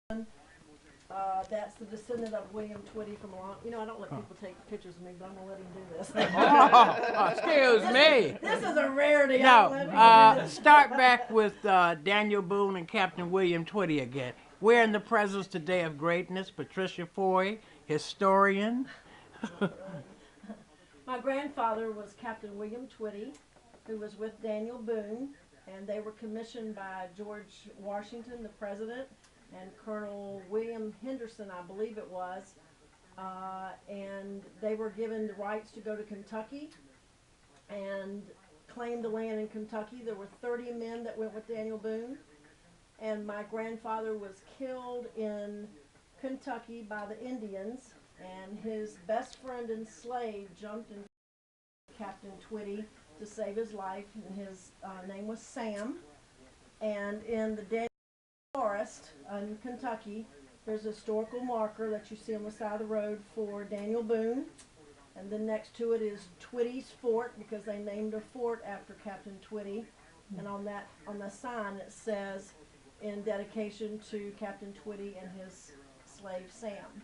That's the descendant of William Twitty from a long. You know, I don't let people take pictures of me, but I'm gonna let him do this. Excuse me. This is a rarity. No, start back with Daniel Boone and Captain William Twitty again. We're in the presence today of greatness. Patricia Foy, historian. My grandfather was Captain William Twitty, who was with Daniel Boone, and they were commissioned by George Washington, the president, and Colonel William Henderson, I believe it was, and they were given the rights to go to Kentucky and claim the land in Kentucky. There were 30 men that went with Daniel Boone, and my grandfather was killed in Kentucky by the Indians, and his best friend and slave jumped into Captain Twitty to save his life, and his name was Sam. And in the Daniel Forest in Kentucky, there's a historical marker that you see on the side of the road for Daniel Boone, and then next to it is Twitty's Fort, because they named a fort after Captain Twitty. And on the sign it says, in dedication to Captain Twitty and his slave Sam,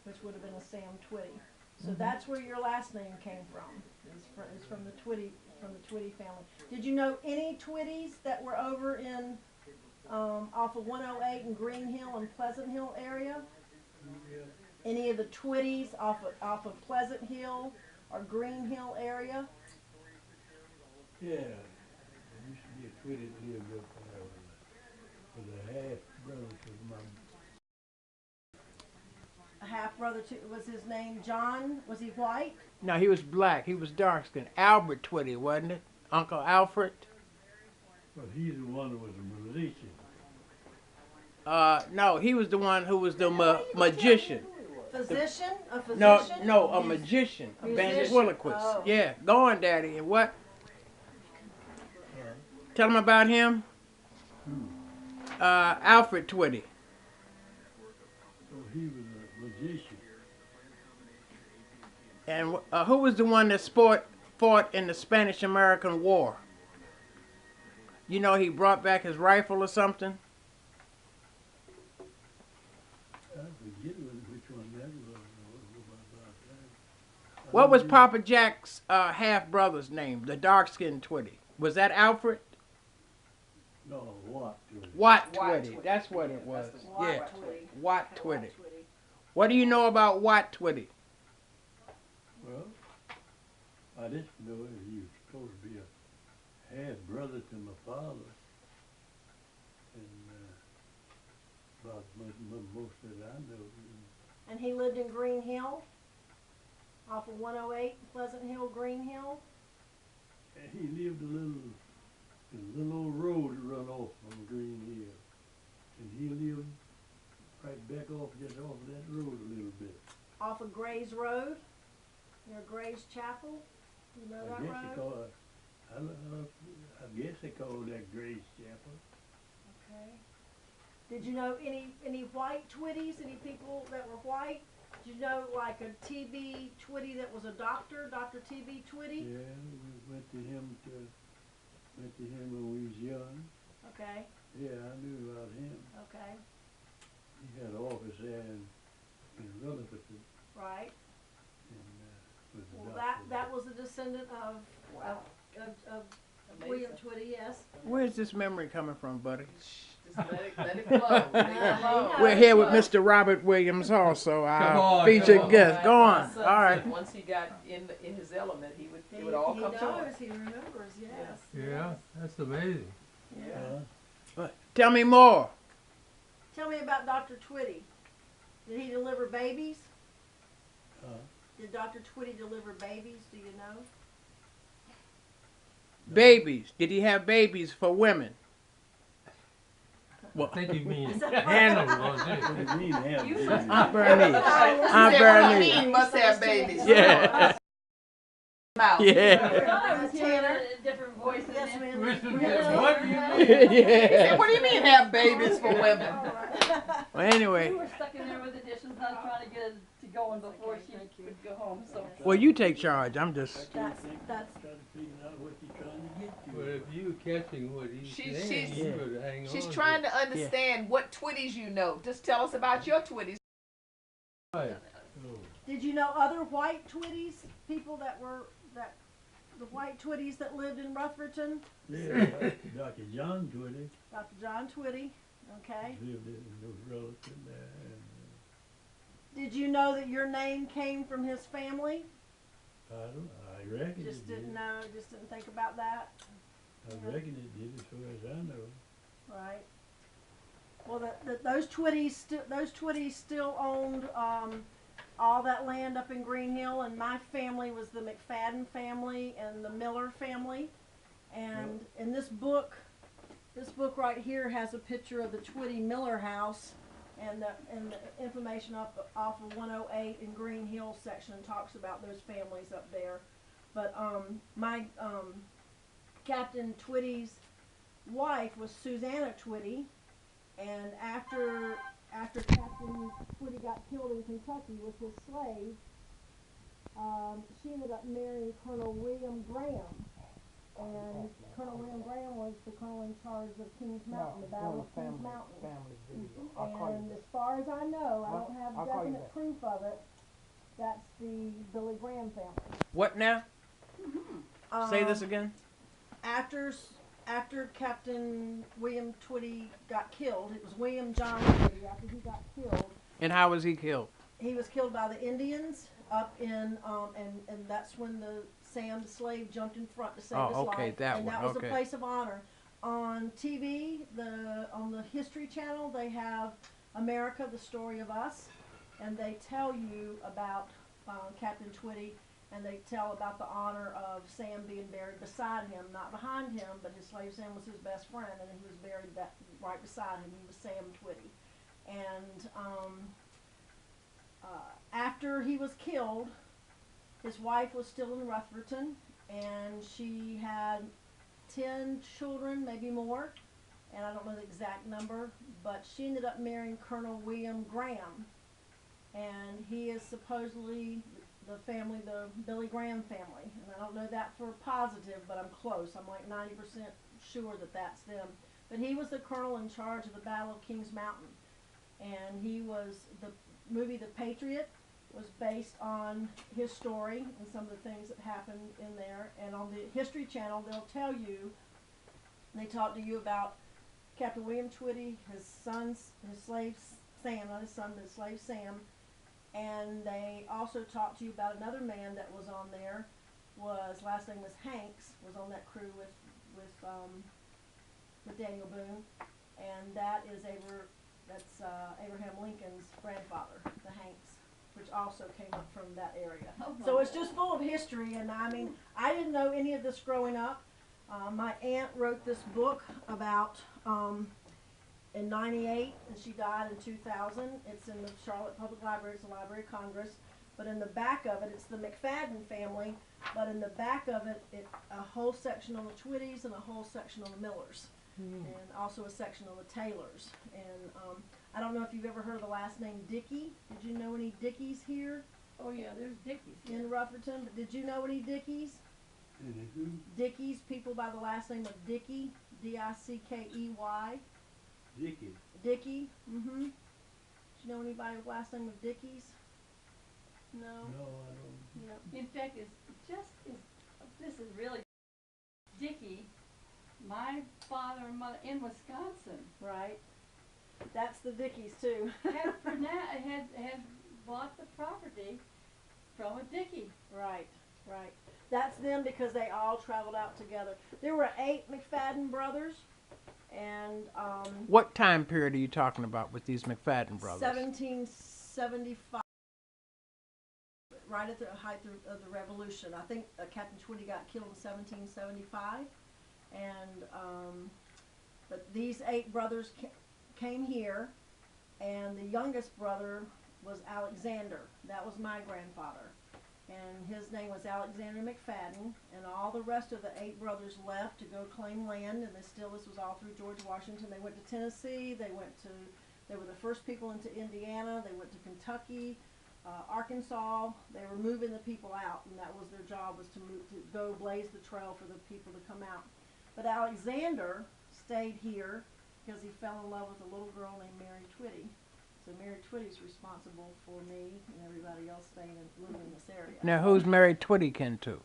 which would have been a Sam Twitty. So that's where your last name came from. It's from the Twitty family. Did you know any Twittys that were over in off of 108 in Green Hill and Pleasant Hill area? Any of the Twittys off of Pleasant Hill or Green Hill area? Yeah, there used to be a Twitty that lived up there with a half brother to my. A half brother too. Was his name John? Was he white? No, he was black. He was dark skinned. Albert Twitty, wasn't it? Uncle Alfred? Well, he's the one that was a musician. No, he was the one who was the magician. Physician? A physician? No, a magician. A ventriloquist. Oh. Yeah, go on, Daddy. And what? Tell him about him. Alfred Twitty. So he was a magician. And who was the one that fought in the Spanish-American War? You know, he brought back his rifle or something? I forget which one that was. What was Papa Jack's half-brother's name, the dark-skinned Twitty? Was that Alfred? No, Watt Twitty. Watt Twitty. That's what it was. Yeah, Watt Twitty. What do you know about Watt Twitty? Well, I just know he was supposed to be a half brother to my father, and about most of it I know. And he lived in Green Hill, off of 108, Pleasant Hill, Green Hill. And he lived a little old road that run off from Green Hill, and he lived right back just off of that road a little bit. Off of Gray's Road, near Gray's Chapel. You know that road? I guess they call that Gray's Chapel. Okay. Did you know any white Twitties? Any people that were white? Did you know like a T.B. Twitty that was a doctor, Dr. T.B. Twitty? Yeah, we went to him when we was young. Okay. Yeah, I knew about him. Okay. He had an office there in Rutherford. Right. And, Well, that was a descendant of William Twitty, yes. Where's this memory coming from, buddy? Just let it flow. Let it flow. We're here with Mr. Robert Williams also, our featured guest. Go on. My son All right. said once he got in his element, it would all come to him. He remembers, yes. Yeah, that's amazing. Yeah. Tell me more. Tell me about Dr. Twitty. Did he deliver babies? Did Dr. Twitty deliver babies? Do you know? Babies. Did he have babies for women? I think you mean animals, don't you? what do you mean have babies? Aunt Bernice. Aunt He Bernice. must have babies. Yeah. Mouth. Yeah. I was Tanner. Different voices. Yes, ma'am. What do you mean? He said, Yeah. what do you mean have babies for women? Well, anyway. We were stuck in there with the dishes, I was trying to get it to going before she would go home. So Well, you take charge. I'm just. That's Try to figure out what you're trying to get to. anyway. But if you catching what he's saying, you better hang on. She's trying to understand what Twitties you know. Just tell us about your Twitties. Right. Did you know other white Twitties? People that were the white Twitties that lived in Rutherford? Yeah, Dr. John Twitty Dr. John Twitty. Okay. lived in those relatives there. And, Did you know that your name came from his family? I reckon Just it didn't did. know. Just didn't think about that. I reckon it did as far as I know. Right. Well, those Twitties still owned all that land up in Green Hill, and my family was the McFadden family and the Miller family. And in this book right here has a picture of the Twitty Miller house, and the information off of 108 in Green Hill section talks about those families up there. But my Captain Twitty's wife was Susanna Twitty, and after Captain Twitty got killed in Kentucky with his slaves, she ended up marrying Colonel William Graham. And Colonel William Graham was the colonel in charge of Kings Mountain, the Battle of Kings Mountain. And as far as I know, I don't have definite proof of it, that's the Billy Graham family. What now? Say this again. After Captain William Twitty got killed, it was William John Twitty, after he got killed. And how was he killed? He was killed by the Indians up in, and that's when Sam the slave jumped in front to save his life. And that was a place of honor. On TV, on the History Channel, they have America, the Story of Us, and they tell you about Captain Twitty, and they tell about the honor of Sam being buried beside him, not behind him, but his slave Sam was his best friend, and he was buried right beside him. He was Sam Twitty. And after he was killed, his wife was still in Rutherford, and she had 10 children, maybe more, and I don't know the exact number, but she ended up marrying Colonel William Graham, and he is supposedly the Billy Graham family, and I don't know that for positive, but I'm close. I'm like 90% sure that that's them. But he was the colonel in charge of the Battle of Kings Mountain, and he was, the movie The Patriot was based on his story and some of the things that happened in there. And on the History Channel, they'll tell you, they talk to you about Captain William Twitty, his slave Sam, not his son, but his slave Sam. And they also talk to you about another man that was on there, last name was Hanks, was on that crew with Daniel Boone, and that's Abraham Lincoln's grandfather, the Hanks, which also came up from that area. So it's just full of history, and I mean, I didn't know any of this growing up. My aunt wrote this book about in '98, and she died in 2000. It's in the Charlotte Public Library. It's the Library of Congress. But in the back of it, it's the McFadden family. But in the back of it, a whole section on the Twittys and a whole section on the Millers, and also a section on the Taylors. And I don't know if you've ever heard of the last name Dickey. Did you know any Dickeys here? Oh yeah, there's Dickies. In Rutherford? But did you know any Dickeys? Any who? Dickeys, people by the last name of Dickey, D-I-C-K-E-Y. Dickey. Dickey. Mm-hmm. Do you know anybody with the last name of Dickeys? No. No, I don't. Yeah. In fact, this is really Dickey. My father and mother in Wisconsin Right. That's the Dickeys too. had bought the property from a Dickey. Right. Right. That's them because they all traveled out together. There were 8 McFadden brothers, and What time period are you talking about with these McFadden brothers? 1775, right at the height of the Revolution. I think Captain Twitty got killed in 1775, and but these 8 brothers came here, and the youngest brother was Alexander. That was my grandfather. And his name was Alexander McFadden, and all the rest of the 8 brothers left to go claim land, and this was all through George Washington. They went to Tennessee, they were the first people into Indiana, they went to Kentucky, Arkansas. They were moving the people out, and that was their job, was to go blaze the trail for the people to come out. But Alexander stayed here because he fell in love with a little girl named Mary Twitty. So Mary Twitty's responsible for me and everybody else staying and living in this area. Now, who's Mary Twitty kin to?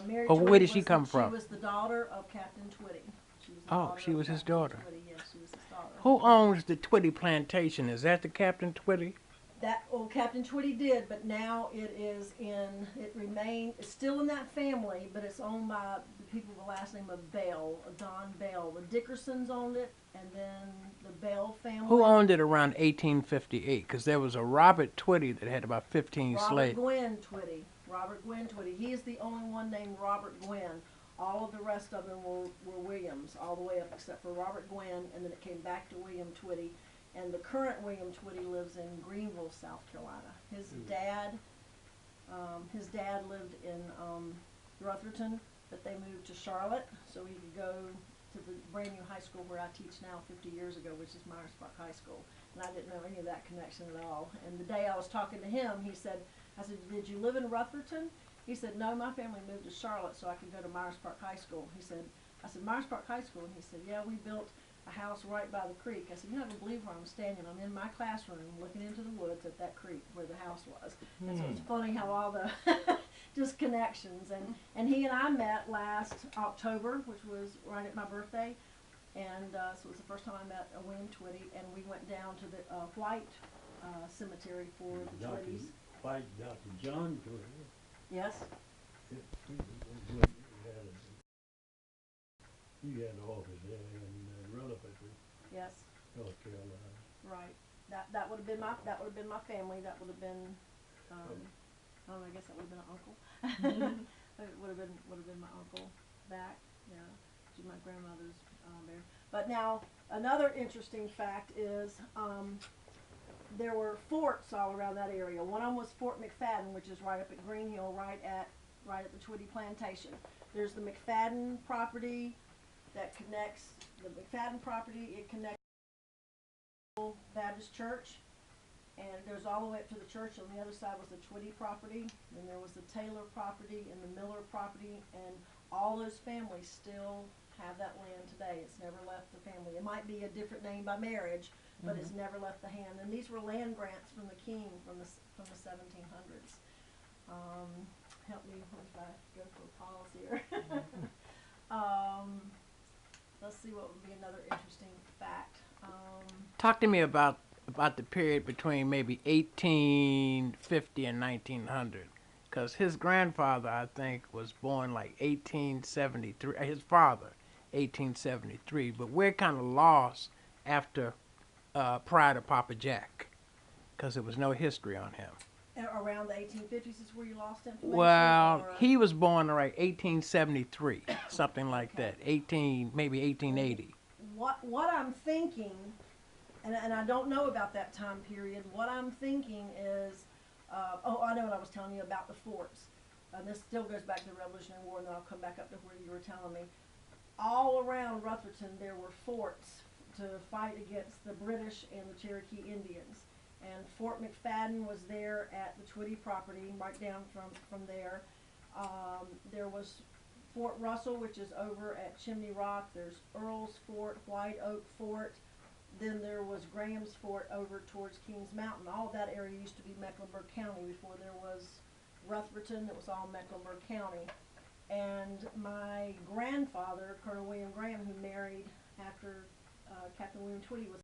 Mary Or Twitty where did she was come She from? was the daughter of Captain Twitty. She was the Oh, daughter she of was his Captain daughter. Twitty. Yes, she was his daughter. Who owns the Twitty plantation? Is that the Captain Twitty? That Captain Twitty did, but now it's still in that family, but it's owned by the people with the last name of Bell, Don Bell. The Dickersons owned it, and then the Bell family. Who owned it around 1858? Because there was a Robert Twitty that had about 15 slaves. Robert Gwynn Twitty. He is the only one named Robert Gwynn. All of the rest of them were Williams, all the way up except for Robert Gwynn, and then it came back to William Twitty. And the current William Twitty lives in Greenville, South Carolina. His dad lived in Rutherton, but they moved to Charlotte so he could go to the brand new high school where I teach now 50 years ago, which is Myers Park High School. And I didn't know any of that connection at all. And the day I was talking to him, I said, did you live in Rutherton? He said, no, my family moved to Charlotte so I could go to Myers Park High School. I said, Myers Park High School? And he said, yeah, we built a house right by the creek. I said, you're not going to believe where I'm standing. I'm in my classroom looking into the woods at that creek where the house was. And so it's funny how all the just connections. And he and I met last October, which was right at my birthday. And so it was the first time I met William Twitty. And we went down to the White Cemetery for the Twittys. White, Dr. John Twitty. Yes. He had an office there in Rutherford, Yes. North Carolina. Right. That would have been my family. That would have been I guess that would have been an uncle. It would have been my uncle back. Yeah. She's my grandmother's there. But now another interesting fact is there were forts all around that area. One of them was Fort McFadden, which is right up at Green Hill, right at the Twitty plantation. There's the McFadden property that connects the McFadden property. It connects the Baptist Church, and it goes all the way up to the church. On the other side was the Twitty property. Then there was the Taylor property and the Miller property, and all those families still have that land today. It's never left the family. It might be a different name by marriage, but it's never left the hand. And these were land grants from the king from the 1700s. Help me if I go for a pause here. Let's see what would be another interesting fact. Talk to me about the period between maybe 1850 and 1900. Because his grandfather, I think, was born like 1873. His father, 1873. But we're kind of lost after, prior to Papa Jack, because there was no history on him. Around the 1850s is where you lost information? Well, he was born around 1873, something like that. Maybe 1880. What I'm thinking, and I don't know about that time period, what I'm thinking is, I know what I was telling you about the forts. This still goes back to the Revolutionary War, and then I'll come back up to where you were telling me. All around Rutherton, there were forts to fight against the British and the Cherokee Indians. And Fort McFadden was there at the Twitty property, right down from there. There was Fort Russell, which is over at Chimney Rock. There's Earl's Fort, White Oak Fort. Then there was Graham's Fort over towards Kings Mountain. All of that area used to be Mecklenburg County before there was Rutherton. It was all Mecklenburg County. And my grandfather, Colonel William Graham, who married after Captain William Twitty, was